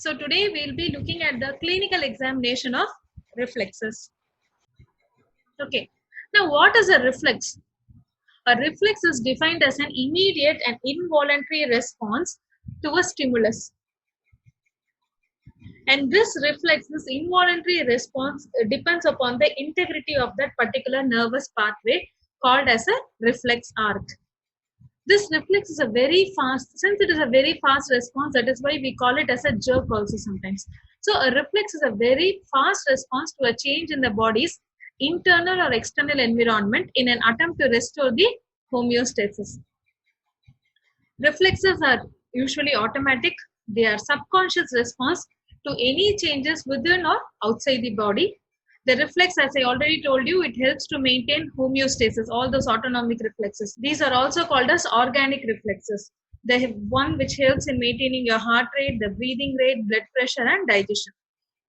So today we'll be looking at the clinical examination of reflexes. Okay. Now what is a reflex? A reflex is defined as an immediate and involuntary response to a stimulus. And this reflex, this involuntary response depends upon the integrity of that particular nervous pathway called as a reflex arc. This reflex is a very fast, since it is a very fast response, that is why we call it as a jerk also sometimes. So a reflex is a very fast response to a change in the body's internal or external environment in an attempt to restore the homeostasis. Reflexes are usually automatic. They are subconscious response to any changes within or outside the body. The reflex, as I already told you, it helps to maintain homeostasis, all those autonomic reflexes. These are also called as organic reflexes. The one which helps in maintaining your heart rate, the breathing rate, blood pressure, and digestion.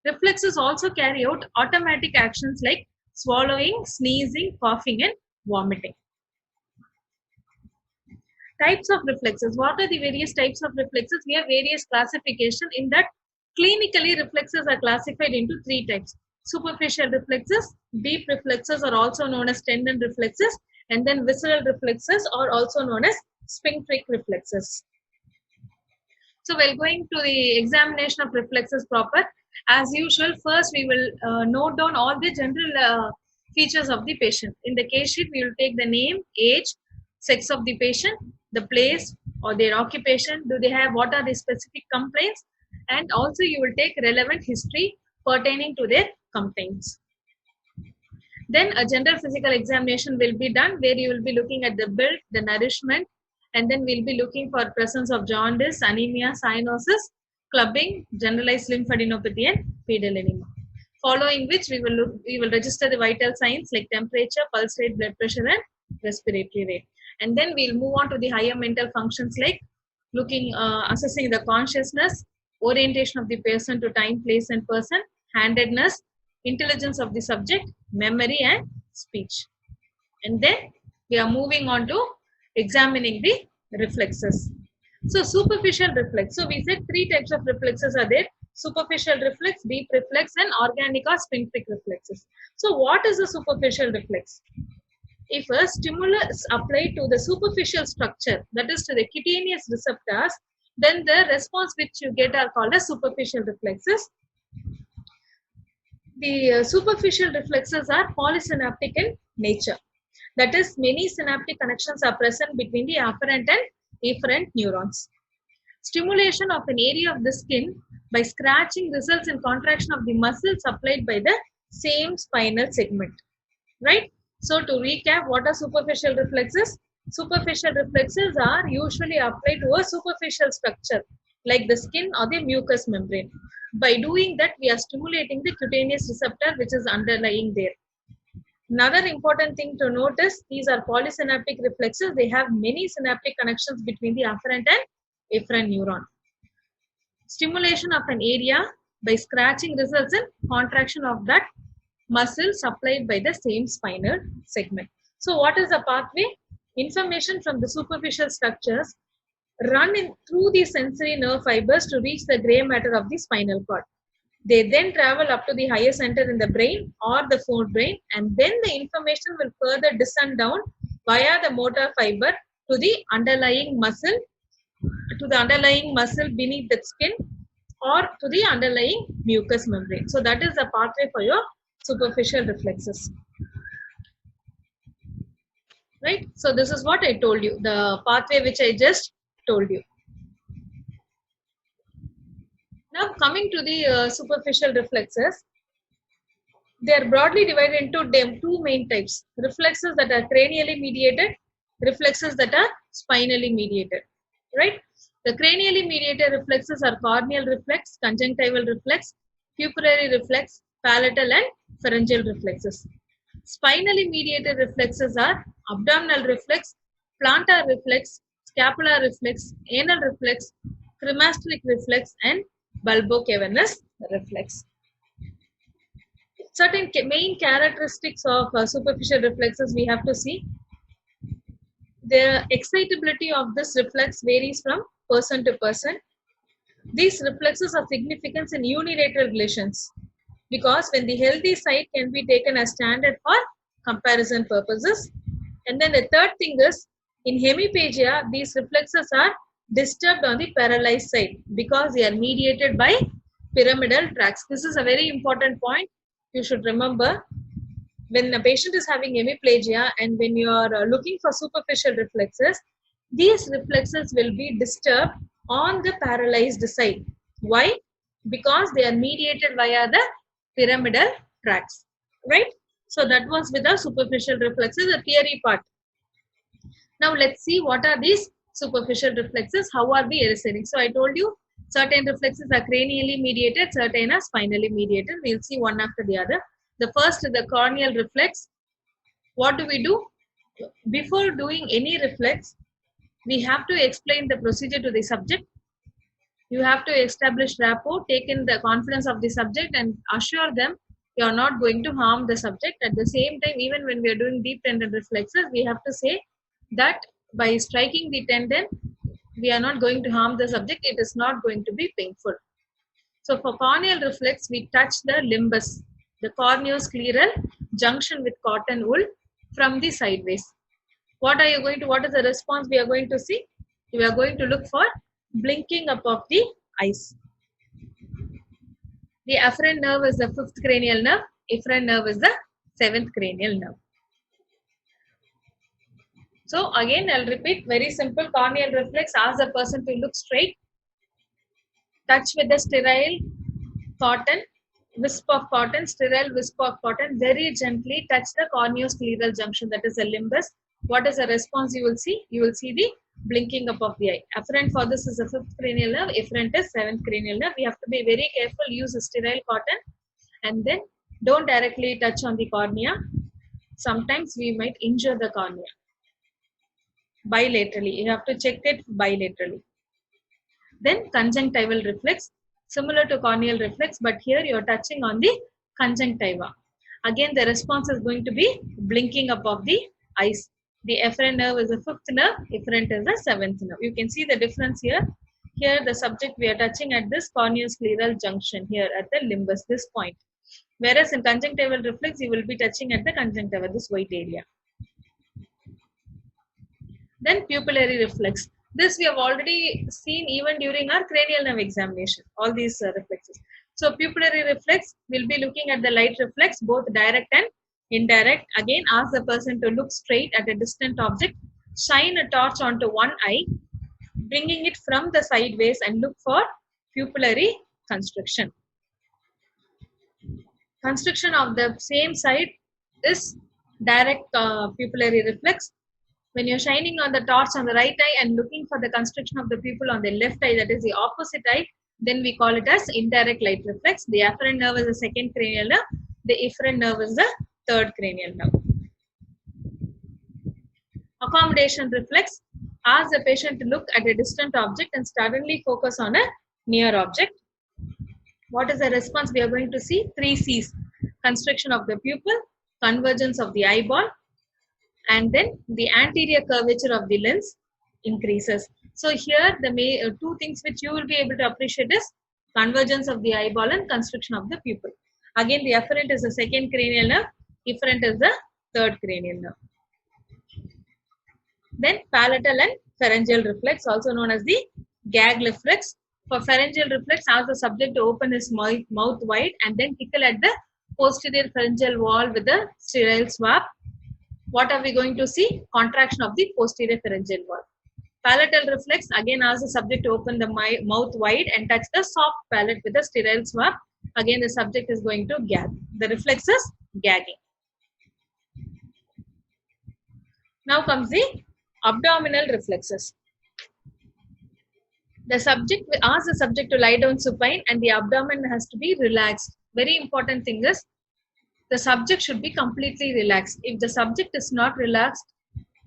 Reflexes also carry out automatic actions like swallowing, sneezing, coughing, and vomiting. Types of reflexes. What are the various types of reflexes? We have various classification. In that, clinically reflexes are classified into three types. Superficial reflexes, deep reflexes are also known as tendon reflexes, and then visceral reflexes are also known as sphincteric reflexes. So while going to the examination of reflexes proper, as usual, first we will note down all the general features of the patient. In the case sheet, we will take the name, age, sex of the patient, the place or their occupation, do they have, what are the specific complaints, and also you will take relevant history pertaining to their complaints. Then a general physical examination will be done where you will be looking at the build, the nourishment, and then we'll be looking for presence of jaundice, anemia, cyanosis, clubbing, generalized lymphadenopathy, and pedal anemia. Following which we will register the vital signs like temperature, pulse rate, blood pressure, and respiratory rate. And then we'll move on to the higher mental functions like assessing the consciousness, orientation of the person to time, place, and person, handedness, intelligence of the subject, memory, and speech. And then we are moving on to examining the reflexes. So superficial reflex. So we said three types of reflexes are there: superficial reflex, deep reflex, and organic or sphincteric reflexes. So what is a superficial reflex? If a stimulus applied to the superficial structure, that is to the cutaneous receptors, then the response which you get are called as superficial reflexes. The superficial reflexes are polysynaptic in nature. That is, many synaptic connections are present between the afferent and efferent neurons. Stimulation of an area of the skin by scratching results in contraction of the muscle supplied by the same spinal segment. Right? So to recap, what are superficial reflexes? Superficial reflexes are usually applied to a superficial structure like the skin or the mucous membrane. By doing that, we are stimulating the cutaneous receptor which is underlying there. Another important thing to note is these are polysynaptic reflexes. They have many synaptic connections between the afferent and efferent neuron. Stimulation of an area by scratching results in contraction of that muscle supplied by the same spinal segment. So what is the pathway? Information from the superficial structures run through the sensory nerve fibers to reach the gray matter of the spinal cord. They then travel up to the higher center in the brain or the forebrain, and then the information will further descend down via the motor fiber to the underlying muscle, beneath the skin, or to the underlying mucous membrane. So that is the pathway for your superficial reflexes. Right? So this is what I told you, the pathway which I just told you. Now coming to the superficial reflexes, they are broadly divided into two main types: reflexes that are cranially mediated, reflexes that are spinally mediated. Right? The cranially mediated reflexes are corneal reflex, conjunctival reflex, pupillary reflex, palatal and pharyngeal reflexes. Spinally mediated reflexes are abdominal reflex, plantar reflex, scapular reflex, anal reflex, cremasteric reflex, and bulbocavernous reflex. Certain main characteristics of superficial reflexes we have to see. The excitability of this reflex varies from person to person. These reflexes are significant in unilateral relations because when the healthy side can be taken as standard for comparison purposes. And then the third thing is in hemiplegia, these reflexes are disturbed on the paralyzed side because they are mediated by pyramidal tracts. This is a very important point you should remember. When a patient is having hemiplegia and when you are looking for superficial reflexes, these reflexes will be disturbed on the paralyzed side. Why? Because they are mediated via the pyramidal tracts, right? So that was with the superficial reflexes, the theory part. Now let's see what are these superficial reflexes, how are we eliciting. So I told you certain reflexes are cranially mediated, certain are spinally mediated. We'll see one after the other. The first is the corneal reflex. What do we do? Before doing any reflex, we have to explain the procedure to the subject. You have to establish rapport, take in the confidence of the subject and assure them you are not going to harm the subject. At the same time, even when we are doing deep tendon reflexes, we have to say that by striking the tendon, we are not going to harm the subject. It is not going to be painful. So for corneal reflex, we touch the limbus, the corneoscleral junction with cotton wool from the sideways. What is the response we are going to see? We are going to look for blinking up of the eyes. The afferent nerve is the 5th cranial nerve. Efferent nerve is the 7th cranial nerve. So again, I'll repeat, very simple. Corneal reflex, ask the person to look straight. Touch with the sterile cotton, wisp of cotton, sterile wisp of cotton. Very gently touch the corneoscleral junction, that is the limbus. What is the response you will see? You will see the blinking up of the eye. Afferent for this is the 5th cranial nerve. Efferent is 7th cranial nerve. We have to be very careful. Use a sterile cotton and then don't directly touch on the cornea. Sometimes we might injure the cornea. Bilaterally, you have to check it bilaterally. Then conjunctival reflex, similar to corneal reflex, but here you are touching on the conjunctiva. Again, the response is going to be blinking up of the eyes. The efferent nerve is the 5th nerve, efferent is the 7th nerve. You can see the difference here. Here the subject we are touching at this corneoscleral junction here at the limbus, this point. Whereas in conjunctival reflex, you will be touching at the conjunctiva, this white area. Then pupillary reflex. This we have already seen even during our cranial nerve examination, all these reflexes. So pupillary reflex, we'll be looking at the light reflex, both direct and indirect. Again, ask the person to look straight at a distant object, shine a torch onto one eye, bringing it from the sideways and look for pupillary constriction. Constriction of the same side is direct pupillary reflex. When you're shining on the torch on the right eye and looking for the constriction of the pupil on the left eye, that is the opposite eye, then we call it as indirect light reflex. The afferent nerve is the 2nd cranial nerve. The efferent nerve is the 3rd cranial nerve. Accommodation reflex. Ask the patient to look at a distant object and suddenly focus on a near object. What is the response we are going to see? 3 C's. Constriction of the pupil, convergence of the eyeball, and then the anterior curvature of the lens increases. So here the 2 things which you will be able to appreciate is convergence of the eyeball and constriction of the pupil. Again, the afferent is the 2nd cranial nerve, efferent is the 3rd cranial nerve. Then palatal and pharyngeal reflex, also known as the gag reflex. For pharyngeal reflex, ask the subject to open his mouth wide and then tickle at the posterior pharyngeal wall with the sterile swab. What are we going to see? Contraction of the posterior pharyngeal wall. Palatal reflex, again ask the subject to open the mouth wide and touch the soft palate with a sterile swab. Again the subject is going to gag. The reflex is gagging. Now comes the abdominal reflexes. The subject asks the subject to lie down supine and the abdomen has to be relaxed. Very important thing is the subject should be completely relaxed. If the subject is not relaxed,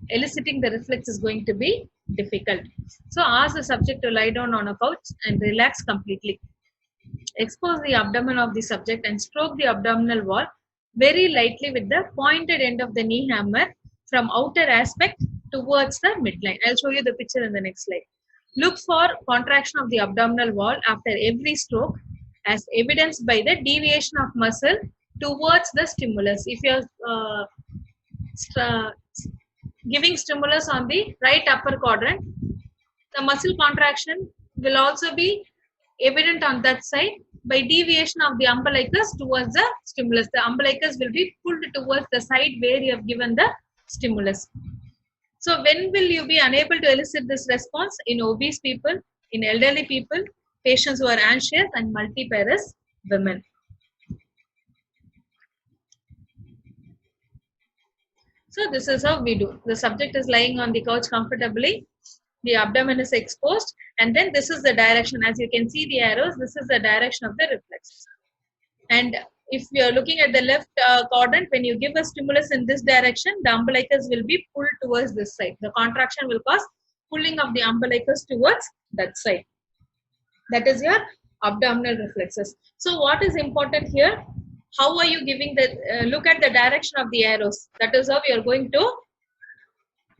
eliciting the reflex is going to be difficult. So ask the subject to lie down on a couch and relax completely. Expose the abdomen of the subject and stroke the abdominal wall very lightly with the pointed end of the knee hammer from outer aspect towards the midline. I'll show you the picture in the next slide. Look for contraction of the abdominal wall after every stroke as evidenced by the deviation of muscle towards the stimulus. If you are giving stimulus on the right upper quadrant, the muscle contraction will also be evident on that side by deviation of the umbilicus towards the stimulus. The umbilicus will be pulled towards the side where you have given the stimulus. So when will you be unable to elicit this response? In obese people, in elderly people, patients who are anxious, and multiparous women. So this is how we do. The subject is lying on the couch comfortably. The abdomen is exposed, and then this is the direction. As you can see the arrows, this is the direction of the reflex. And if you are looking at the left quadrant, when you give a stimulus in this direction, the umbilicus will be pulled towards this side. The contraction will cause pulling of the umbilicus towards that side. That is your abdominal reflexes. So what is important here? How are you giving the, look at the direction of the arrows. That is how you are going to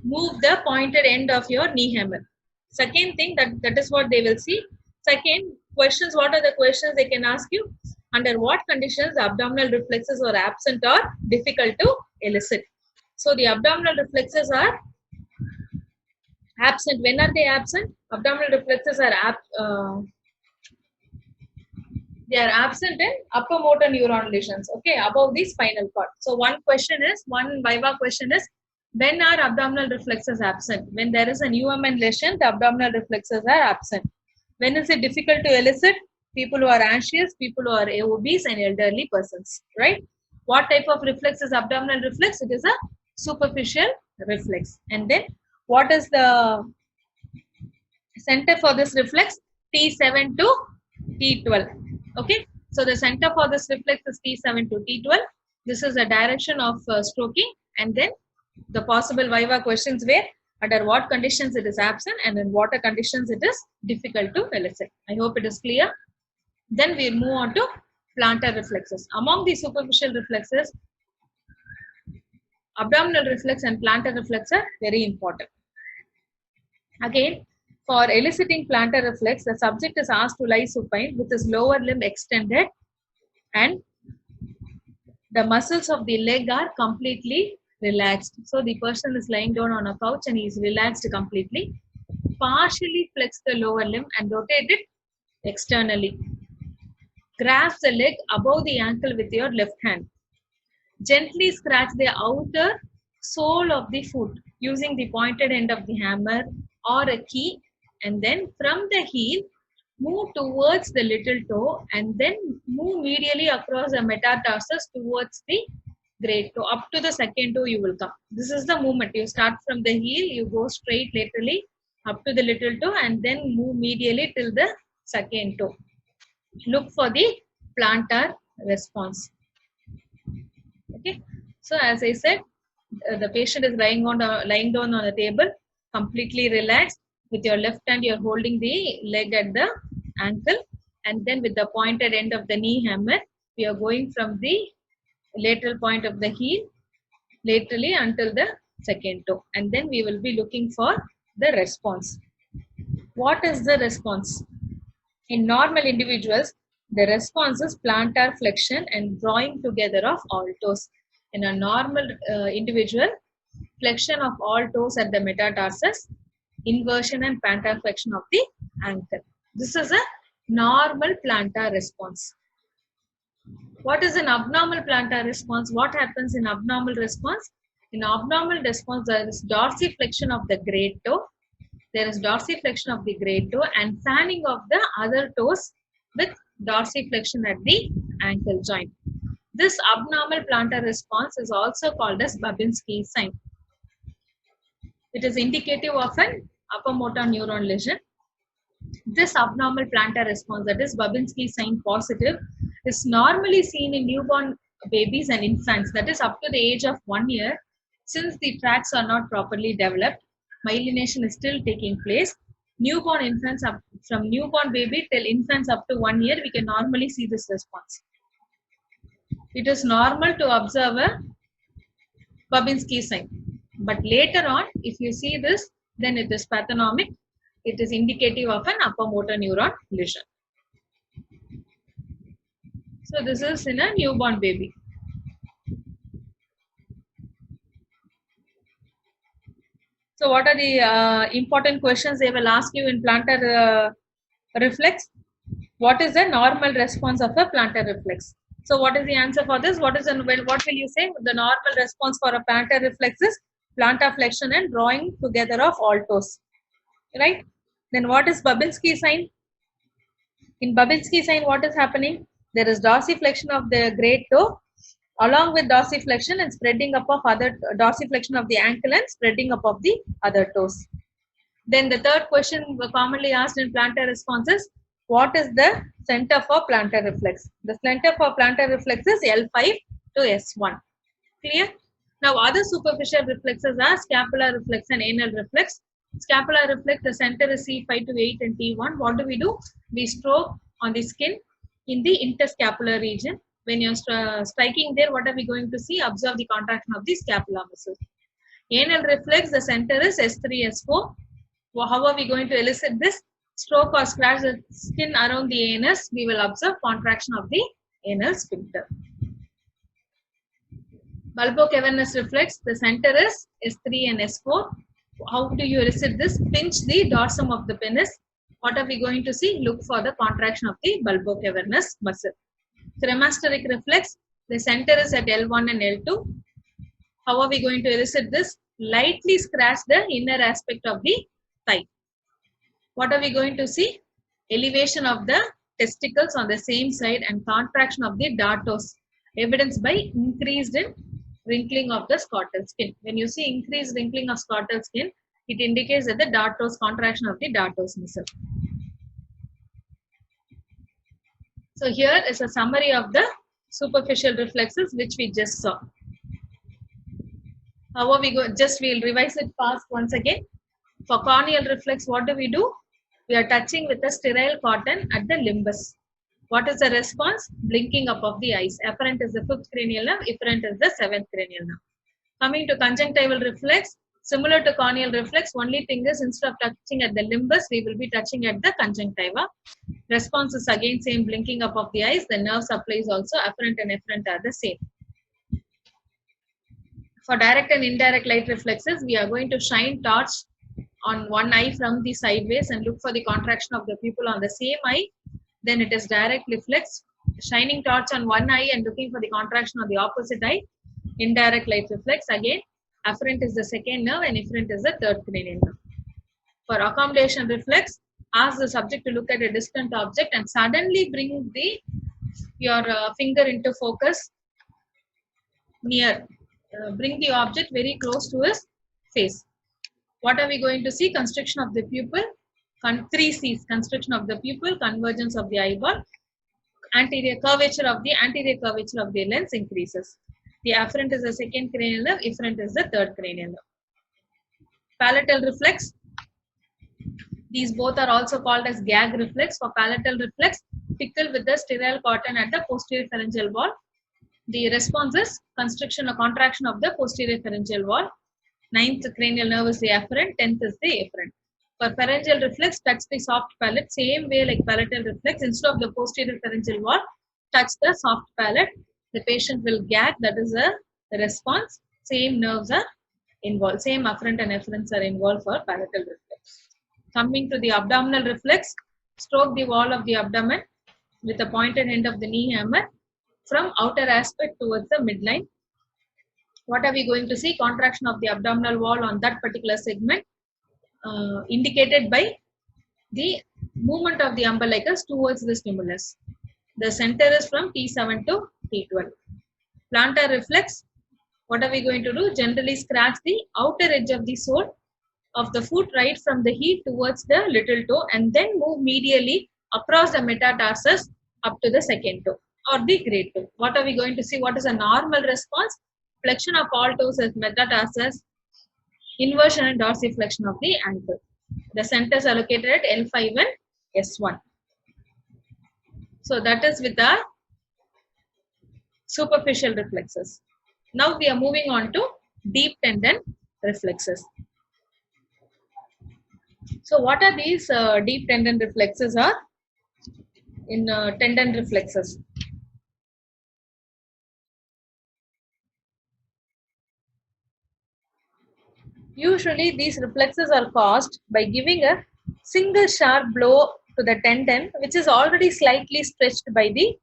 move the pointed end of your knee hammer. Second thing, that is what they will see. Second, questions, what are the questions they can ask you? Under what conditions the abdominal reflexes are absent or difficult to elicit? So the abdominal reflexes are absent. When are they absent? Abdominal reflexes are they are absent in upper motor neuron lesions, okay, above the spinal cord. So one viva question is, when are abdominal reflexes absent? When there is an UMN lesion, the abdominal reflexes are absent. When is it difficult to elicit? People who are anxious, people who are obese, and elderly persons, right? What type of reflex is abdominal reflex? It is a superficial reflex. And then what is the center for this reflex? T7 to T12. Okay, so the center for this reflex is T7 to T12. This is the direction of stroking, and then the possible viva questions were under what conditions it is absent and in what conditions it is difficult to elicit. I hope it is clear. Then we'll move on to plantar reflexes. Among the superficial reflexes, abdominal reflex and plantar reflex are very important. Again, for eliciting plantar reflex, the subject is asked to lie supine with his lower limb extended and the muscles of the leg are completely relaxed. So the person is lying down on a couch and he is relaxed completely. Partially flex the lower limb and rotate it externally. Grasp the leg above the ankle with your left hand. Gently scratch the outer sole of the foot using the pointed end of the hammer or a key, and then from the heel move towards the little toe and then move medially across the metatarsus towards the great toe. Up to the second toe you will come. This is the movement. You start from the heel, you go straight laterally up to the little toe and then move medially till the second toe. Look for the plantar response. Okay, so as I said, the patient is lying down on a table, completely relaxed. With your left hand, you are holding the leg at the ankle, and then with the pointed end of the knee hammer, we are going from the lateral point of the heel laterally until the second toe, and then we will be looking for the response. What is the response? In normal individuals, the response is plantar flexion and drawing together of all toes. In a normal individual, flexion of all toes at the metatarsus, inversion and plantar flexion of the ankle. This is a normal plantar response. What is an abnormal plantar response? What happens in abnormal response? In abnormal response, there is dorsiflexion of the great toe. There is dorsiflexion of the great toe and fanning of the other toes with dorsiflexion at the ankle joint. This abnormal plantar response is also called as Babinski sign. It is indicative of an upper motor neuron lesion. This abnormal plantar response, that is Babinski sign positive, is normally seen in newborn babies and infants, that is up to the age of 1 year. Since the tracts are not properly developed, myelination is still taking place. Newborn infants, from newborn baby till infants up to 1 year, we can normally see this response. It is normal to observe a Babinski sign. But later on, if you see this, then it is pathognomic. it is indicative of an upper motor neuron lesion. So this is in a newborn baby. So what are the important questions they will ask you in plantar reflex? What is the normal response of a plantar reflex? So what is the answer for this? What will you say? The normal response for a plantar reflex is plantar flexion and drawing together of all toes, right? Then what is Babinski sign? In Babinski sign, what is happening? There is dorsiflexion of the great toe along with dorsiflexion and spreading up of other dorsiflexion of the ankle and spreading up of the other toes. Then the third question commonly asked in plantar responses, what is the center for plantar reflex? The center for plantar reflex is L5 to S1. Clear? Now other superficial reflexes are scapular reflex and anal reflex. Scapular reflex, the center is C5 to 8 and T1. What do? We stroke on the skin in the interscapular region. When you're striking there, what are we going to see? Observe the contraction of the scapula muscle. Anal reflex, the center is S3, S4. How are we going to elicit this? Stroke or scratch the skin around the anus. We will observe contraction of the anal sphincter. Bulbocavernous reflex, the center is S3 and S4. How do you elicit this? Pinch the dorsum of the penis. What are we going to see? Look for the contraction of the bulbocavernous muscle. Cremasteric reflex, the center is at L1 and L2. How are we going to elicit this? Lightly scratch the inner aspect of the thigh. What are we going to see? Elevation of the testicles on the same side and contraction of the dartos, evidenced by increased in wrinkling of the scrotal skin. When you see increased wrinkling of scrotal skin, it indicates that the dartos, contraction of the dartos muscle. So here is a summary of the superficial reflexes which we just saw. How are we going? Just we'll revise it fast once again. For corneal reflex, what do? We are touching with a sterile cotton at the limbus. What is the response? Blinking up of the eyes. Afferent is the 5th cranial nerve, efferent is the 7th cranial nerve. Coming to conjunctival reflex, similar to corneal reflex, only thing is instead of touching at the limbus, we will be touching at the conjunctiva. Response is again same, blinking up of the eyes. The nerve supply is also afferent and efferent are the same. For direct and indirect light reflexes, we are going to shine torch on one eye from the sideways and look for the contraction of the pupil on the same eye. Then it is direct reflex. Shining torch on one eye and looking for the contraction of the opposite eye. Indirect light reflex. Again, afferent is the 2nd nerve and efferent is the 3rd cranial nerve. For accommodation reflex, ask the subject to look at a distant object and suddenly bring your finger into focus near. Bring the object very close to his face. What are we going to see? Constriction of the pupil. 3 C's. Constriction of the pupil, convergence of the eyeball, anterior curvature of the lens increases. The afferent is the 2nd cranial nerve, efferent is the 3rd cranial nerve. Palatal reflex. These both are also called as gag reflex. For palatal reflex, tickle with the sterile cotton at the posterior pharyngeal wall. The response is constriction or contraction of the posterior pharyngeal wall. 9th cranial nerve is the afferent, 10th is the efferent. For pharyngeal reflex, touch the soft palate, same way like palatal reflex. Instead of the posterior pharyngeal wall, touch the soft palate. The patient will gag, that is a response. Same nerves are involved, same afferent and efferents are involved for palatal reflex. Coming to the abdominal reflex, stroke the wall of the abdomen with the pointed end of the knee hammer from outer aspect towards the midline. What are we going to see? Contraction of the abdominal wall on that particular segment, indicated by the movement of the umbilicus towards the stimulus. The center is from T7 to T12. Plantar reflex, what are we going to do? Generally scratch the outer edge of the sole of the foot right from the heel towards the little toe and then move medially across the metatarsus up to the 2nd toe or the great toe. What are we going to see? What is a normal response? Flexion of all toes as metatarsus, inversion and dorsiflexion of the ankle. The centers are located at L5 and S1. So that is with the superficial reflexes. Now we are moving on to deep tendon reflexes. So what are these deep tendon reflexes are in tendon reflexes? Usually these reflexes are caused by giving a single sharp blow to the tendon which is already slightly stretched by the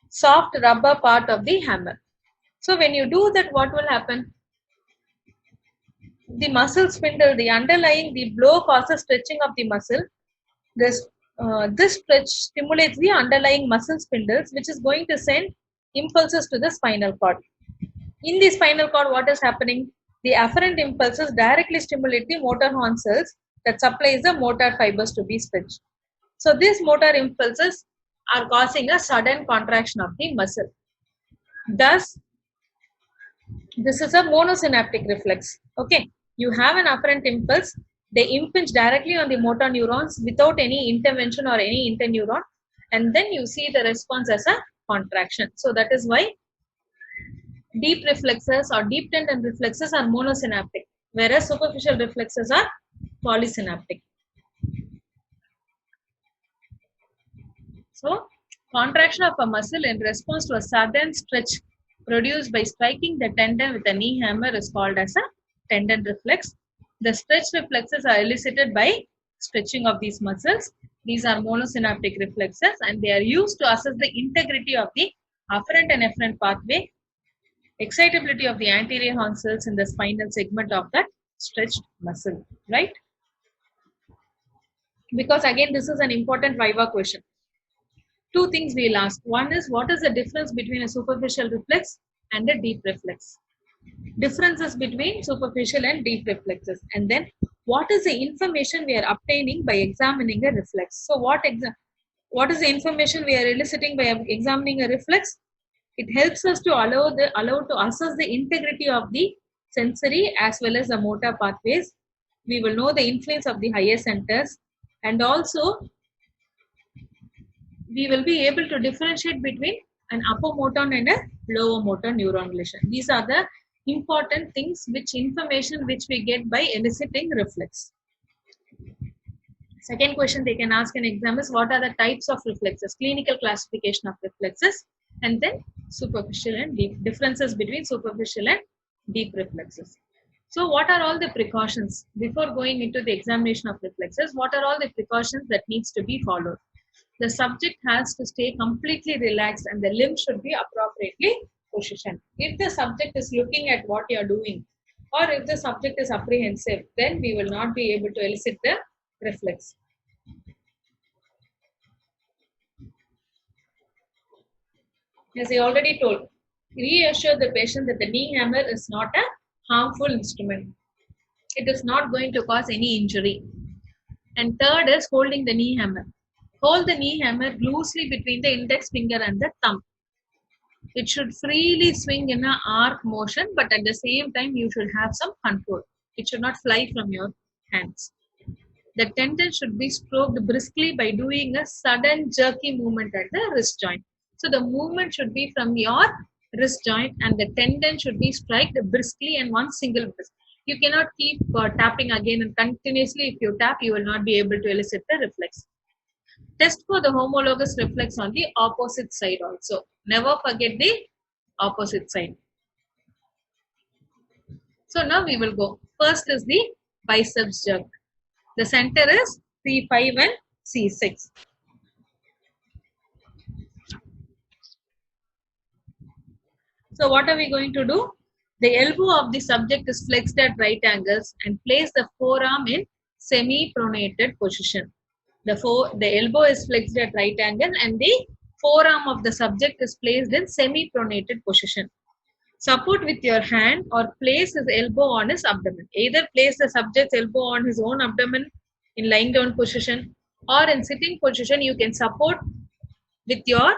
soft rubber part of the hammer. So when you do that, what will happen? The muscle spindle, the blow causes stretching of the muscle. This stretch stimulates the underlying muscle spindles, which is going to send impulses to the spinal cord. In the spinal cord, what is happening? The afferent impulses directly stimulate the motor horn cells that supplies the motor fibers to be stretched. So these motor impulses are causing a sudden contraction of the muscle. Thus, this is a monosynaptic reflex. Okay, you have an afferent impulse, they impinge directly on the motor neurons without any intervention or any interneuron, and then you see the response as a contraction. So that is why deep reflexes or deep tendon reflexes are monosynaptic, whereas superficial reflexes are polysynaptic. So, contraction of a muscle in response to a sudden stretch produced by striking the tendon with a knee hammer is called as a tendon reflex. The stretch reflexes are elicited by stretching of these muscles. These are monosynaptic reflexes and they are used to assess the integrity of the afferent and efferent pathway, excitability of the anterior horn cells in the spinal segment of that stretched muscle, right? Because again, this is an important Viva question. Two things we'll ask. One is, what is the difference between a superficial reflex and a deep reflex? Differences between superficial and deep reflexes. And then, what is the information we are obtaining by examining a reflex? So, what is the information we are eliciting by examining a reflex? It helps us to allow to assess the integrity of the sensory as well as the motor pathways. We will know the influence of the higher centers, and also we will be able to differentiate between an upper motor and a lower motor neuron relation. These are the important things, which information which we get by eliciting reflex. Second question they can ask in exam is, what are the types of reflexes? Clinical classification of reflexes, and then superficial and deep, differences between superficial and deep reflexes. So what are all the precautions before going into the examination of reflexes? What are all the precautions that needs to be followed? The subject has to stay completely relaxed and the limb should be appropriately positioned. If the subject is looking at what you are doing, or if the subject is apprehensive, then we will not be able to elicit the reflex. As I already told, reassure the patient that the knee hammer is not a harmful instrument. It is not going to cause any injury. And third is holding the knee hammer. Hold the knee hammer loosely between the index finger and the thumb. It should freely swing in an arc motion, but at the same time, you should have some control. It should not fly from your hands. The tendon should be stroked briskly by doing a sudden jerky movement at the wrist joint. So the movement should be from your wrist joint and the tendon should be struck briskly and one single brisk. You cannot keep tapping again and continuously. If you tap, you will not be able to elicit the reflex. Test for the homologous reflex on the opposite side also. Never forget the opposite side. So now we will go. First is the biceps jerk. The center is C5 and C6. So what are we going to do? The elbow of the subject is flexed at right angles and place the forearm in semi-pronated position. The elbow is flexed at right angle and the forearm of the subject is placed in semi-pronated position. Support with your hand or place his elbow on his abdomen. Either place the subject's elbow on his own abdomen in lying down position, or in sitting position you can support with your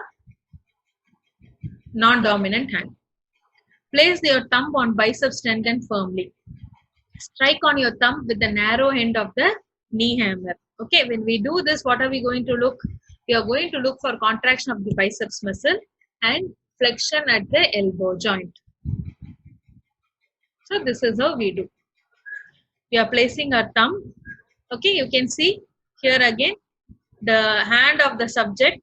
non-dominant hand. Place your thumb on biceps tendon firmly. Strike on your thumb with the narrow end of the knee hammer. Okay, when we do this, what are we going to look? We are going to look for contraction of the biceps muscle and flexion at the elbow joint. So this is how we do. we are placing our thumb. Okay, you can see here again the hand of the subject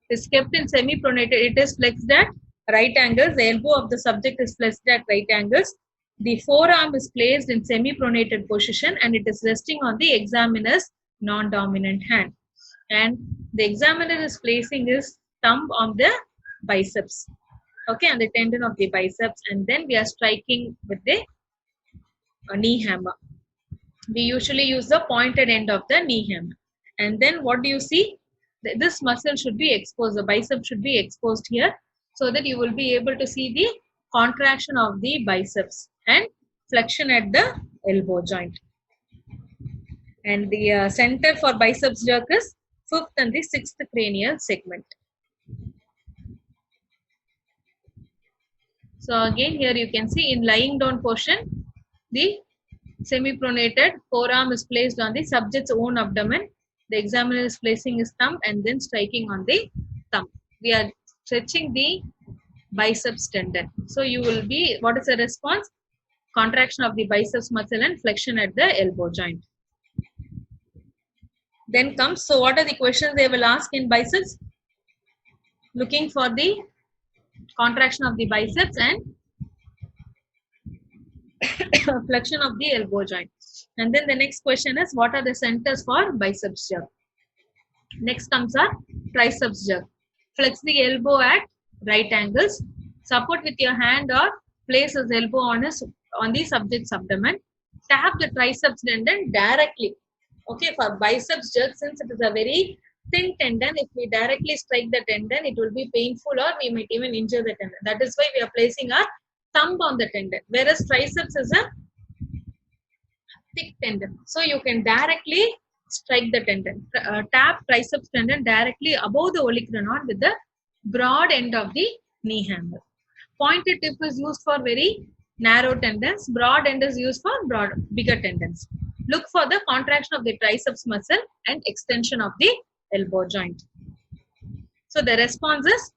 is kept in semi-pronated. It is flexed at right angles. The elbow of the subject is flexed at right angles. The forearm is placed in semi-pronated position and it is resting on the examiner's non-dominant hand. And the examiner is placing his thumb on the biceps. Okay, and the tendon of the biceps, and then we are striking with the knee hammer. We usually use the pointed end of the knee hammer. And then what do you see? This muscle should be exposed, the bicep should be exposed here, so that you will be able to see the contraction of the biceps and flexion at the elbow joint. And the center for biceps jerk is 5th and the 6th cranial segment. So again here you can see in lying down portion, the semi-pronated forearm is placed on the subject's own abdomen. The examiner is placing his thumb and then striking on the thumb. We are stretching the biceps tendon. So you will be, what is the response? Contraction of the biceps muscle and flexion at the elbow joint. Then comes, so what are the questions they will ask in biceps? Looking for the contraction of the biceps and flexion of the elbow joint. And then the next question is, what are the centers for biceps jerk? Next comes our triceps jerk. Flex the elbow at right angles. Support with your hand or place his elbow on the subject's abdomen. Tap the triceps tendon directly. Okay, for biceps jerk, since it is a very thin tendon, if we directly strike the tendon, it will be painful or we might even injure the tendon. That is why we are placing our thumb on the tendon. Whereas triceps is a thick tendon. So you can directly strike the tendon. Tap triceps tendon directly above the olecranon with the broad end of the knee hammer. Pointed tip is used for very narrow tendons. Broad end is used for bigger tendons. Look for the contraction of the triceps muscle and extension of the elbow joint. So the response is,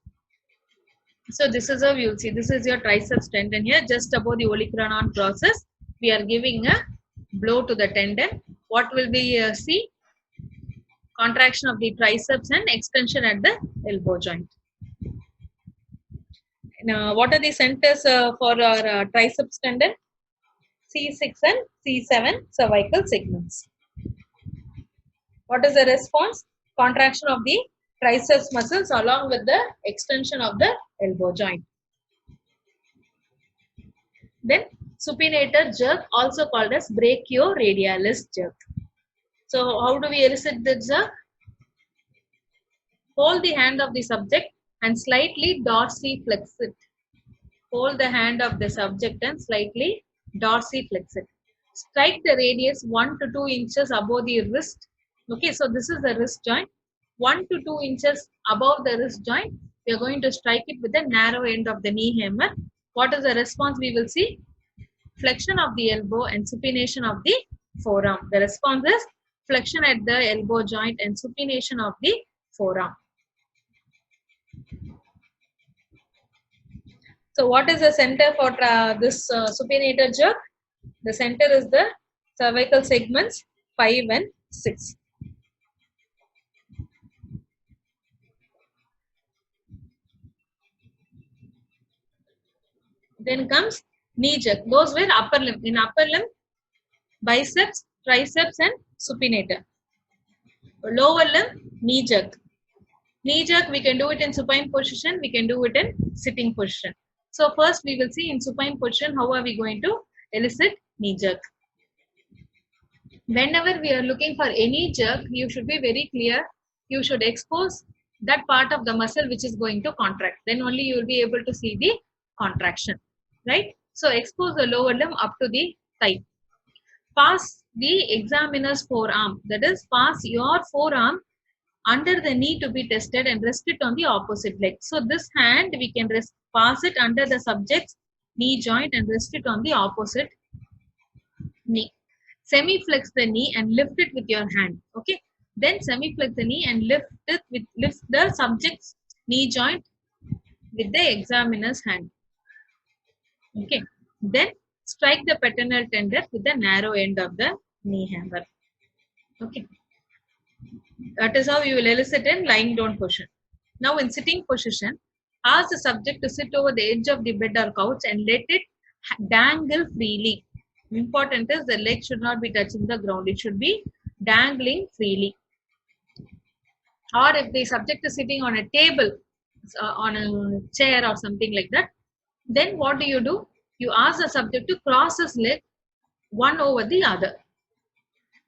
so this is how you will see, this is your triceps tendon here, just above the olecranon process. We are giving a blow to the tendon. What will we see? Contraction of the triceps and extension at the elbow joint. Now, what are the centers for our triceps tendon? C6 and C7 cervical segments. What is the response? Contraction of the triceps muscles along with the extension of the elbow joint. Then supinator jerk, also called as brachioradialis jerk. So how do we elicit the jerk? Hold the hand of the subject and slightly dorsiflex it. Hold the hand of the subject and slightly dorsiflex it. Strike the radius 1 to 2 inches above the wrist. Okay, so this is the wrist joint. 1 to 2 inches above the wrist joint, we are going to strike it with the narrow end of the knee hammer. What is the response we will see? Flexion of the elbow and supination of the forearm. The response is flexion at the elbow joint and supination of the forearm. So what is the center for this supinator jerk? The center is the cervical segments 5 and 6. Then comes knee jerk. Those were upper limb. In upper limb, biceps, triceps and supinator. Lower limb, knee jerk. Knee jerk, we can do it in supine position. We can do it in sitting position. So first we will see in supine position, how are we going to elicit knee jerk. Whenever we are looking for any jerk, you should be very clear. You should expose that part of the muscle which is going to contract. Then only you will be able to see the contraction. Right? So expose the lower limb up to the thigh. Pass the examiner's forearm. That is, pass your forearm under the knee to be tested and rest it on the opposite leg. So this hand we can pass it under the subject's knee joint and rest it on the opposite knee. Semi-flex the knee and lift it with your hand. Okay. Then semi-flex the knee and lift the subject's knee joint with the examiner's hand. Okay. Then Strike the paternal tendon with the narrow end of the knee hammer. Okay. That is how you will elicit in lying down position. Now in sitting position, ask the subject to sit over the edge of the bed or couch and let it dangle freely. Important is the leg should not be touching the ground. It should be dangling freely. Or if the subject is sitting on a table, on a chair or something like that, then what do? You ask the subject to cross his leg one over the other.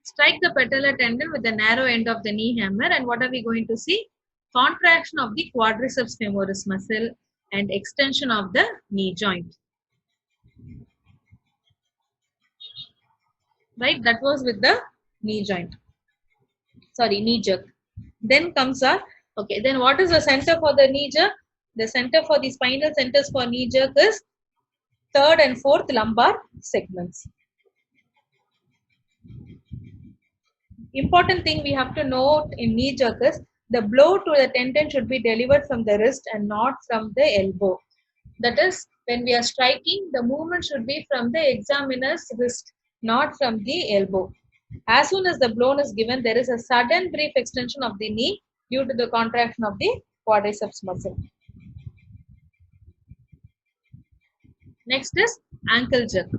Strike the patellar tendon with the narrow end of the knee hammer, and what are we going to see? Contraction of the quadriceps femoris muscle and extension of the knee joint. Right, that was with the knee joint. Sorry, knee jerk. Then comes our, okay, then what is the center for the knee jerk? The center for the spinal centers for knee jerk is third and fourth lumbar segments. Important thing we have to note in knee jerk is the blow to the tendon should be delivered from the wrist and not from the elbow. That is, when we are striking, the movement should be from the examiner's wrist, not from the elbow. As soon as the blow is given, there is a sudden brief extension of the knee due to the contraction of the quadriceps muscle. Next is ankle jerk.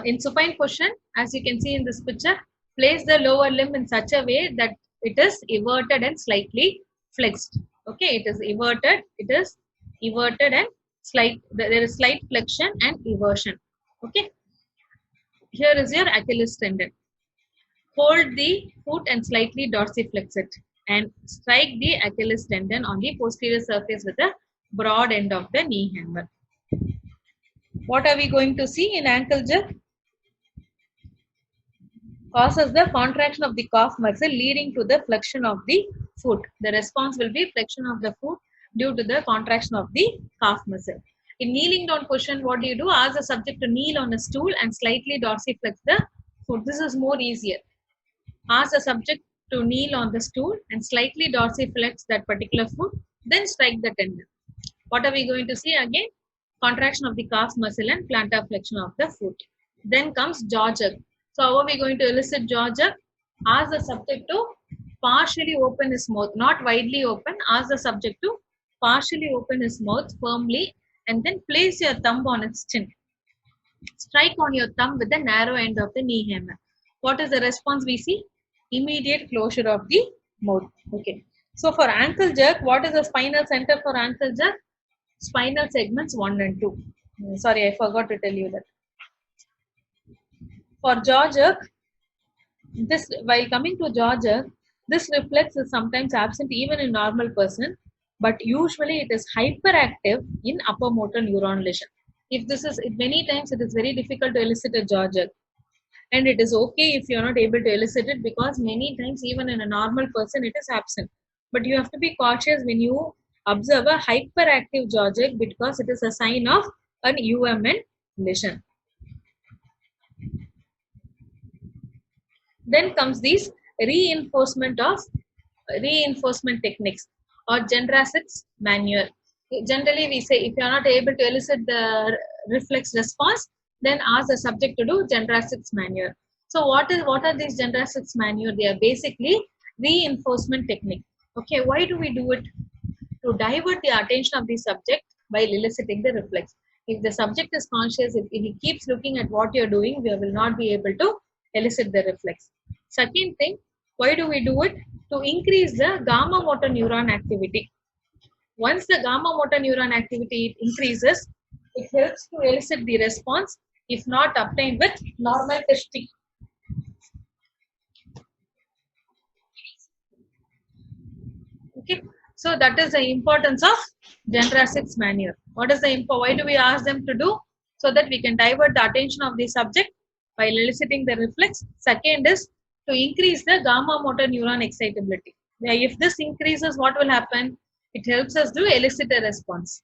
In supine position, as you can see in this picture, place the lower limb in such a way that it is everted and slightly flexed. Okay, it is everted and there is slight flexion and eversion. Okay, here is your Achilles tendon. Hold the foot and slightly dorsiflex it and strike the Achilles tendon on the posterior surface with the broad end of the knee hammer. What are we going to see in ankle jerk? Causes the contraction of the calf muscle leading to the flexion of the foot. The response will be flexion of the foot due to the contraction of the calf muscle. In kneeling down position, what do? Ask the subject to kneel on a stool and slightly dorsiflex the foot. This is more easier. Ask the subject to kneel on the stool and slightly dorsiflex that particular foot, then strike the tendon. What are we going to see again? Contraction of the calf muscle and plantar flexion of the foot. Then comes jaw jerk. So how are we going to elicit jaw jerk? Ask the subject to partially open his mouth, not widely open. Ask the subject to partially open his mouth firmly and then place your thumb on its chin. Strike on your thumb with the narrow end of the knee hammer. What is the response we see? Immediate closure of the mouth. Okay. So for ankle jerk, what is the spinal center for ankle jerk? Spinal segments 1 and 2. Sorry, I forgot to tell you that. For jaw jerk, while coming to jaw jerk, this reflex is sometimes absent even in normal person, but usually it is hyperactive in upper motor neuron lesion. If this is, many times it is very difficult to elicit a jaw jerk. And it is okay if you are not able to elicit it, because many times even in a normal person it is absent. But you have to be cautious when you observe a hyperactive jaw jerk, because it is a sign of an UMN lesion. Then comes these reinforcement techniques or Jendrasic's manual. Generally we say if you are not able to elicit the reflex response, then ask the subject to do Jendrasic's manual. So what are these Jendrasic's manual? They are basically reinforcement technique. Okay, why do we do it? To divert the attention of the subject while eliciting the reflex. If the subject is conscious, if he keeps looking at what you're doing, we will not be able to elicit the reflex. Second thing, why do we do it? To increase the gamma motor neuron activity. Once the gamma motor neuron activity increases, it helps to elicit the response if not obtained with normal testing. Okay, so that is the importance of Jendrasic's manual. What is the why do we ask them to do? So that we can divert the attention of the subject while eliciting the reflex. Second is to increase the gamma motor neuron excitability. If this increases, what will happen? It helps us to elicit a response.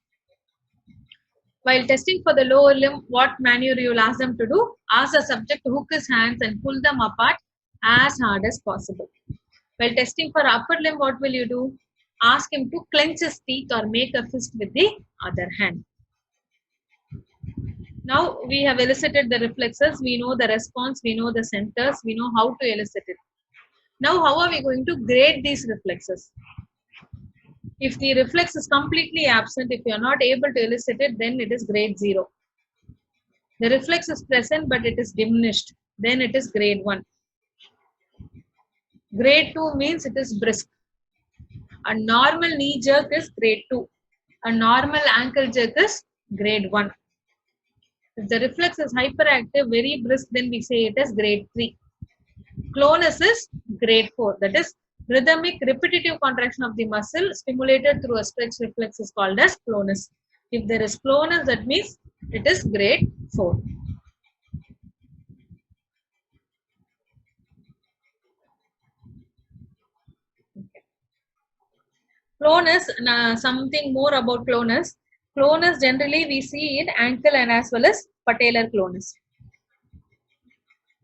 While testing for the lower limb, what maneuver you will ask them to do? Ask the subject to hook his hands and pull them apart as hard as possible. While testing for upper limb, what will you do? Ask him to clench his teeth or make a fist with the other hand. Now we have elicited the reflexes, we know the response, we know the centers, we know how to elicit it. Now how are we going to grade these reflexes? If the reflex is completely absent, if you are not able to elicit it, then it is grade 0. The reflex is present but it is diminished, then it is grade 1. Grade 2 means it is brisk. A normal knee jerk is grade 2. A normal ankle jerk is grade 1. If the reflex is hyperactive, very brisk, then we say it is grade 3. Clonus is grade 4. That is rhythmic repetitive contraction of the muscle stimulated through a stretch reflex is called as clonus. If there is clonus, that means it is grade 4. Clonus, something more about clonus. Clonus generally we see in ankle and as well as patellar clonus.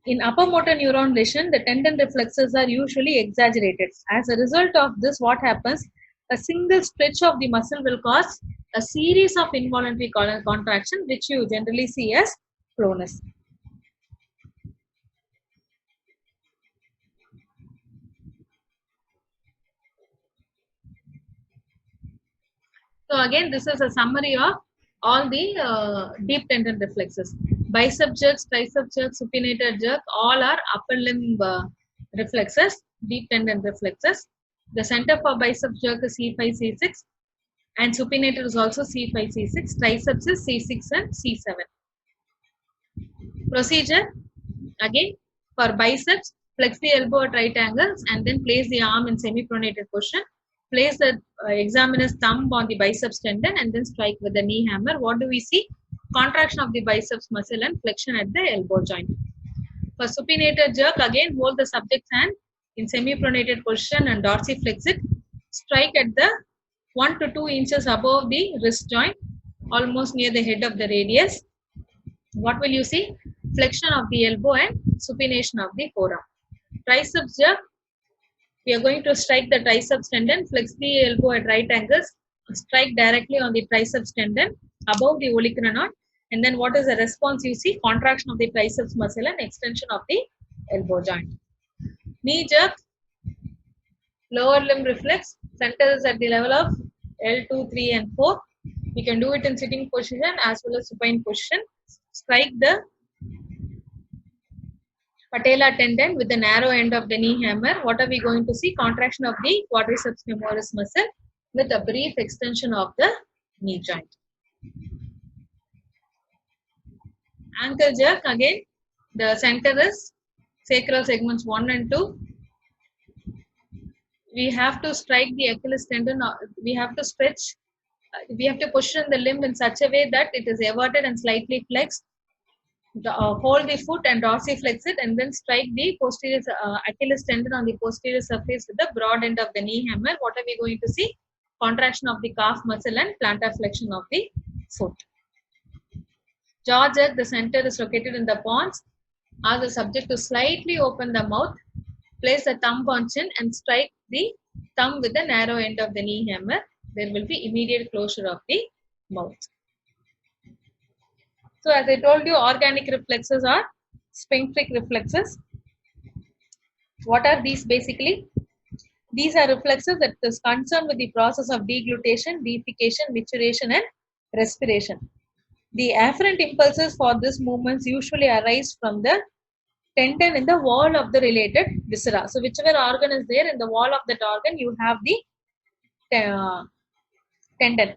In upper motor neuron lesion, the tendon reflexes are usually exaggerated. As a result of this, what happens? A single stretch of the muscle will cause a series of involuntary contraction, which you generally see as clonus. So again, this is a summary of all the deep tendon reflexes. Bicep jerks, tricep jerk, supinator jerk, all are upper limb reflexes, deep tendon reflexes. The center for bicep jerk is C5, C6, and supinator is also C5, C6. Triceps is C6 and C7. Procedure, again, for biceps, flex the elbow at right angles and then place the arm in semi-pronated position. Place the examiner's thumb on the biceps tendon and then strike with the knee hammer. What do we see? Contraction of the biceps muscle and flexion at the elbow joint. For supinator jerk, again hold the subject's hand in semi-pronated position and dorsiflex it. Strike at the 1 to 2 inches above the wrist joint, almost near the head of the radius. What will you see? Flexion of the elbow and supination of the forearm. Triceps jerk, we are going to strike the triceps tendon, flex the elbow at right angles, strike directly on the triceps tendon above the olecranon, and then what is the response you see? Contraction of the triceps muscle and extension of the elbow joint. Knee jerk, lower limb reflex, center is at the level of L2, 3 and 4. We can do it in sitting position as well as supine position. Strike the patella tendon with the narrow end of the knee hammer. What are we going to see? Contraction of the quadriceps femoris muscle with a brief extension of the knee joint. Ankle jerk, again, the center is sacral segments 1 and 2. We have to strike the Achilles tendon, we have to stretch, we have to position the limb in such a way that it is everted and slightly flexed. Hold the foot and dorsiflex it and then strike the posterior Achilles tendon on the posterior surface with the broad end of the knee hammer. What are we going to see? Contraction of the calf muscle and plantar flexion of the foot. Jaw jerk, the center is located in the pons. Ask the subject to slightly open the mouth. Place the thumb on chin and strike the thumb with the narrow end of the knee hammer. There will be immediate closure of the mouth. So as I told you, organic reflexes are sphincteric reflexes. What are these basically? These are reflexes that is concerned with the process of deglutition, defecation, micturition and respiration. The afferent impulses for these movements usually arise from the tendon in the wall of the related viscera. So whichever organ is there in the wall of that organ, you have the tendon.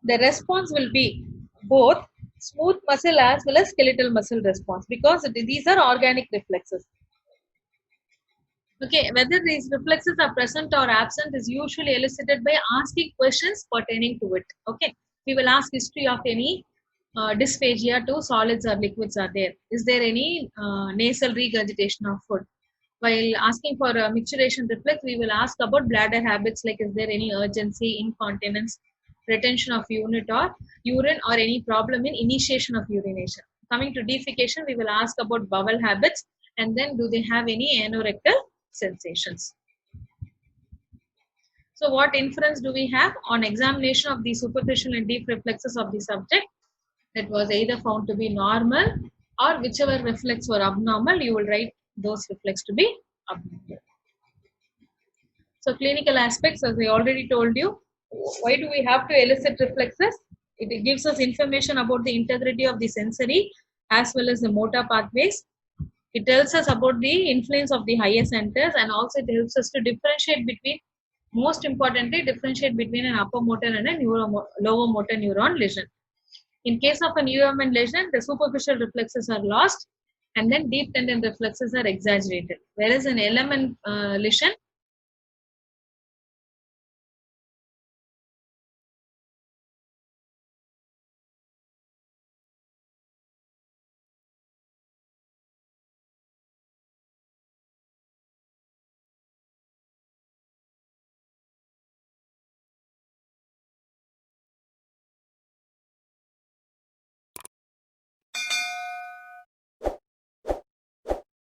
The response will be both smooth muscle as well as skeletal muscle response because these are organic reflexes. Okay, whether these reflexes are present or absent is usually elicited by asking questions pertaining to it. Okay, we will ask history of any dysphagia to solids or liquids are there. Is there any nasal regurgitation of food? While asking for a micturition reflex, we will ask about bladder habits like is there any urgency, incontinence, retention of urine or any problem in initiation of urination. Coming to defecation, we will ask about bowel habits and then do they have any anorectal sensations. So what inference do we have on examination of the superficial and deep reflexes of the subject? that was either found to be normal, or whichever reflex were abnormal, you will write those reflex to be abnormal. So clinical aspects, as I already told you, why do we have to elicit reflexes? It gives us information about the integrity of the sensory as well as the motor pathways. It tells us about the influence of the higher centers, and also it helps us to differentiate between, most importantly, differentiate between an upper motor and a lower motor neuron lesion. In case of an UMN lesion, the superficial reflexes are lost and then deep tendon reflexes are exaggerated. Whereas in LMN lesion,